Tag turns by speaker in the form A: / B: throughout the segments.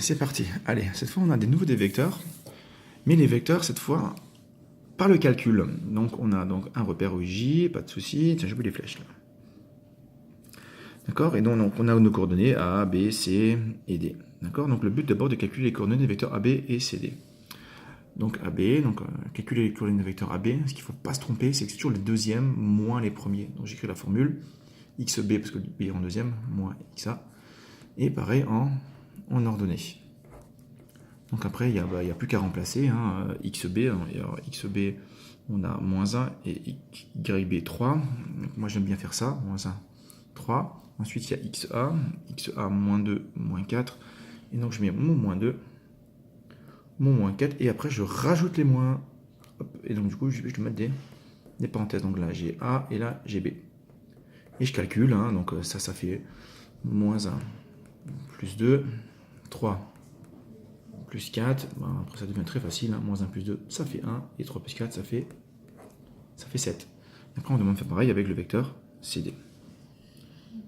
A: c'est parti. Allez, cette fois, on a des vecteurs. Mais les vecteurs, cette fois, par le calcul. Donc, on a donc un repère OJ, pas de souci. Tiens, j'ai oublié les flèches là. D'accord. Et donc, on a nos coordonnées A, B, C et D. D'accord. Donc, le but d'abord de calculer les coordonnées des vecteurs AB et CD. Donc, AB, donc calculer les coordonnées des vecteurs AB. Ce qu'il ne faut pas se tromper, c'est que c'est toujours les deuxièmes moins les premiers. Donc, j'écris la formule XB, parce que B est en deuxième, moins XA. Et pareil en ordonnée. Donc après, il n'y a plus qu'à remplacer hein, XB. Alors, XB, on a moins 1 et YB 3. Donc moi, j'aime bien faire ça. Moins 1, 3. Ensuite, il y a XA. XA, moins 2, moins 4. Et donc, je mets mon moins 2, mon moins 4. Et après, je rajoute les moins. Hop, et donc, du coup, je vais mettre des parenthèses. Donc là, j'ai A et là, j'ai B. Et je calcule. Hein, donc ça fait moins 1, plus 2, 3. Plus 4, ben après ça devient très facile, hein. Moins 1 plus 2, ça fait 1, et 3 plus 4, ça fait 7. Après on demande de faire pareil avec le vecteur CD.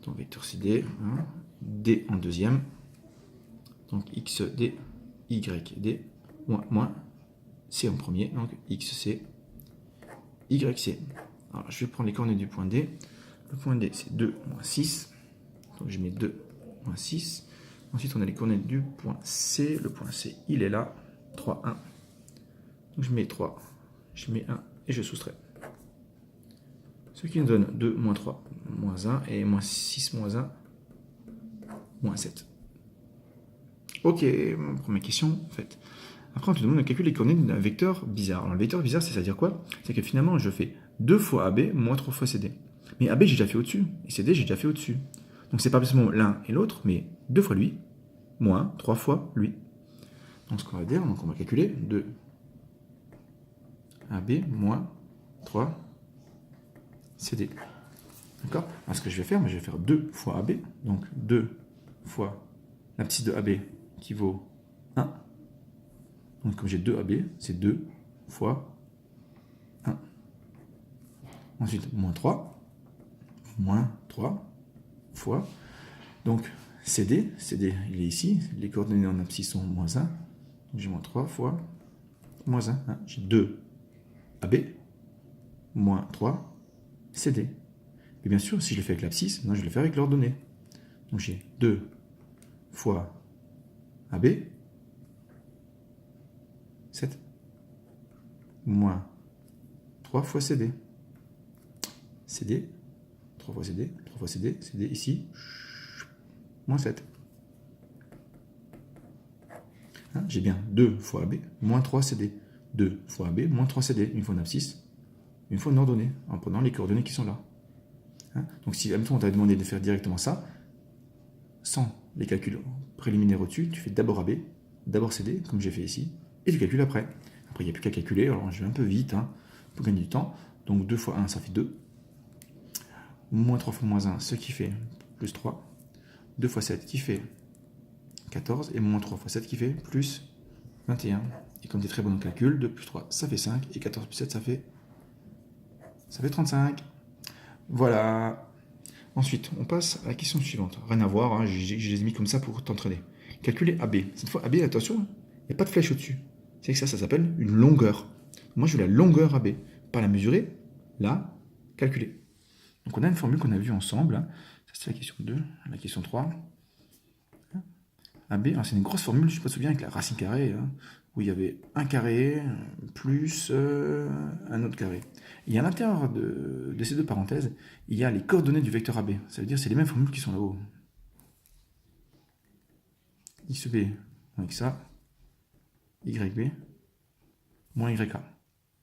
A: Donc vecteur CD, hein, D en deuxième, donc XD, YD, moins, C en premier, donc XC, YC. Alors je vais prendre les coordonnées du point D, le point D c'est 2, moins 6, donc je mets 2, moins 6. Ensuite, on a les coordonnées du point C. Le point C, il est là. 3, 1. Donc, je mets 3, je mets 1 et je soustrais. Ce qui nous donne 2, moins 3, moins 1 et moins 6, moins 1, moins 7. Ok, première question faite. Après, on te demande de calculer les coordonnées d'un vecteur bizarre. Alors, le vecteur bizarre, c'est-à-dire quoi? C'est que finalement, je fais 2 fois AB moins 3 fois CD. Mais AB, j'ai déjà fait au-dessus. Et CD, j'ai déjà fait au-dessus. Donc, c'est pas forcément l'un et l'autre, mais 2 fois lui, moins 3 fois lui. Donc, ce qu'on va dire, donc on va calculer 2 AB moins 3 CD. D'accord? Alors, ce que je vais faire, je vais faire 2 fois AB. Donc, 2 fois l'abscisse de AB qui vaut 1. Donc, comme j'ai 2 AB, c'est 2 fois 1. Ensuite, moins 3 fois. Donc, CD, il est ici. Les coordonnées en abscisse sont moins 1. Donc, j'ai moins 3 fois moins 1. Hein. J'ai 2 AB moins 3 CD. Et bien sûr, si je le fais avec l'abscisse, je vais le faire avec l'ordonnée. Donc, j'ai 2 fois AB, 7, moins 3 fois CD. CD, 3 fois CD, 3 fois CD, CD ici, moins 7. Hein, j'ai bien 2 fois AB, moins 3 CD. 2 fois AB, moins 3 CD. Une fois une abscisse, une fois une ordonnée, en prenant les coordonnées qui sont là. Hein, donc si à même temps on t'a demandé de faire directement ça, sans les calculs préliminaires au-dessus, tu fais d'abord AB, d'abord CD, comme j'ai fait ici, et tu calcules après. Après, il n'y a plus qu'à calculer, alors je vais un peu vite, hein, pour gagner du temps. Donc 2 fois 1, ça fait 2. Moins 3 fois moins 1, ce qui fait plus 3. 2 fois 7 qui fait 14. Et moins 3 fois 7 qui fait plus 21. Et comme tu es très bon en calcul, 2 plus 3, ça fait 5. Et 14 plus 7, ça fait 35. Voilà. Ensuite, on passe à la question suivante. Rien à voir, hein, je les ai mis comme ça pour t'entraîner. Calculer AB. Cette fois, AB, attention, il n'y a pas de flèche au-dessus. C'est que ça s'appelle une longueur. Moi, je veux la longueur AB. Pas la mesurer, la calculer. Donc, on a une formule qu'on a vue ensemble. Hein. Ça, c'est la question 2. La question 3. AB, c'est une grosse formule, je ne me souviens, avec la racine carrée, hein, où il y avait un carré plus un autre carré. Et à l'intérieur de ces deux parenthèses, il y a les coordonnées du vecteur AB. Ça veut dire que c'est les mêmes formules qui sont là-haut. XB moins XA, YB moins YA.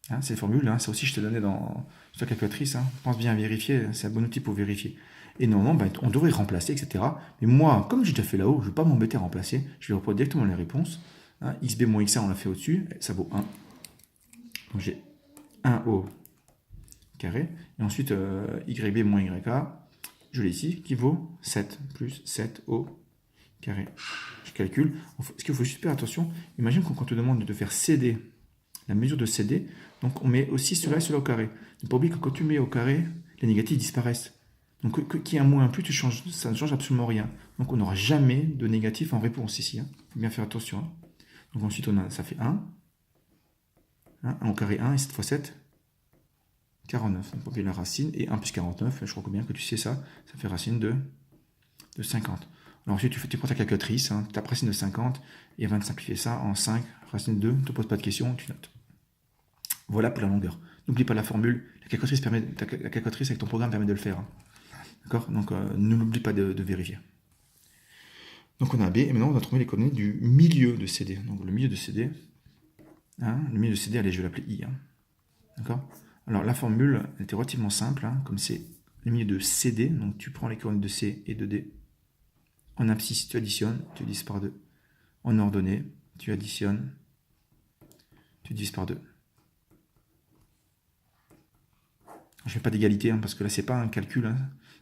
A: Hein, ces formules, hein, ça aussi je te donnais sur la calculatrice. Hein, pense bien à vérifier, c'est un bon outil pour vérifier. Et normalement, on devrait remplacer, etc. Mais moi, comme j'ai déjà fait là-haut, je ne vais pas m'embêter à remplacer. Je vais reprendre directement les réponses. Hein, XB moins XA, on l'a fait au-dessus, ça vaut 1. Donc j'ai 1 au carré. Et ensuite, YB moins YA, je l'ai ici, qui vaut 7 plus 7 au carré. Je calcule. Ce qu'il faut juste faire attention, imagine qu'on te demande de faire CD, la mesure de CD, donc on met aussi cela et cela au carré. Ne pas oublier que quand tu mets au carré, les négatifs disparaissent. Donc, qu'il y ait un moins, un plus, ça ne change absolument rien. Donc, on n'aura jamais de négatif en réponse ici. Il faut bien faire attention. Donc, ensuite, ça fait 1. 1 au carré 1, et 7 fois 7, 49. Donc, on peut la racine, et 1 plus 49, je crois bien que tu sais ça, ça fait racine de 50. Alors ensuite, tu prends ta calculatrice, ta racine de 50, et elle va te simplifier ça en 5, racine de 2, ne te pose pas de questions, tu notes. Voilà pour la longueur. N'oublie pas la formule, la calculatrice avec ton programme permet de le faire. D'accord? Donc, ne l'oublie pas de vérifier. Donc, on a B, et maintenant, on va trouver les coordonnées du milieu de CD. Donc, le milieu de CD, allez, je vais l'appeler I. D'accord? Alors, la formule était relativement simple, comme c'est le milieu de CD, donc tu prends les coordonnées de C et de D. En abscisse, tu additionnes, tu divises par 2. En ordonnée, tu additionnes, tu divises par 2. Je ne fais pas d'égalité, parce que là, c'est pas un calcul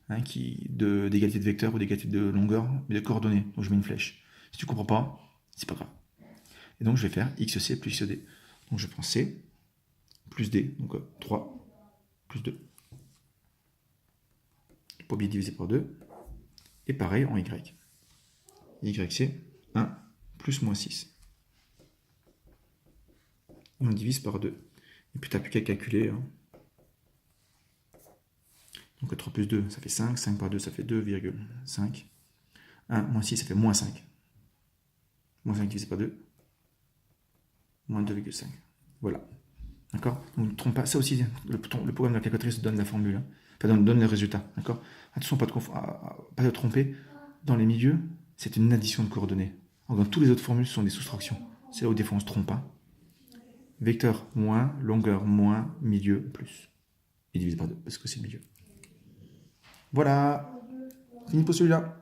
A: d'égalité de vecteur ou d'égalité de longueur, mais de coordonnées. Donc, je mets une flèche. Si tu ne comprends pas, c'est pas grave. Et donc, je vais faire XC plus XD. Donc, je prends C plus D, donc 3 plus 2. Pas oublier de diviser par 2. Et pareil en Y. Y, c'est 1 plus moins 6. Et on divise par 2. Et puis, tu n'as plus qu'à calculer. Donc 3 plus 2, ça fait 5. 5 par 2, ça fait 2,5. 1 moins 6, ça fait moins 5. Moins 5 divisé par 2. Moins 2,5. Voilà. D'accord? Donc ne trompe pas. Ça aussi, le programme de la calculatrice donne la formule. Enfin, donne le résultat. D'accord? Attention, pas de tromper. Dans les milieux, c'est une addition de coordonnées. Alors, dans tous les autres formules, ce sont des soustractions. C'est là où des fois on ne se trompe pas. Vecteur moins, longueur moins, milieu plus. Et divisé par 2, parce que c'est le milieu. Voilà. Fini pour celui-là.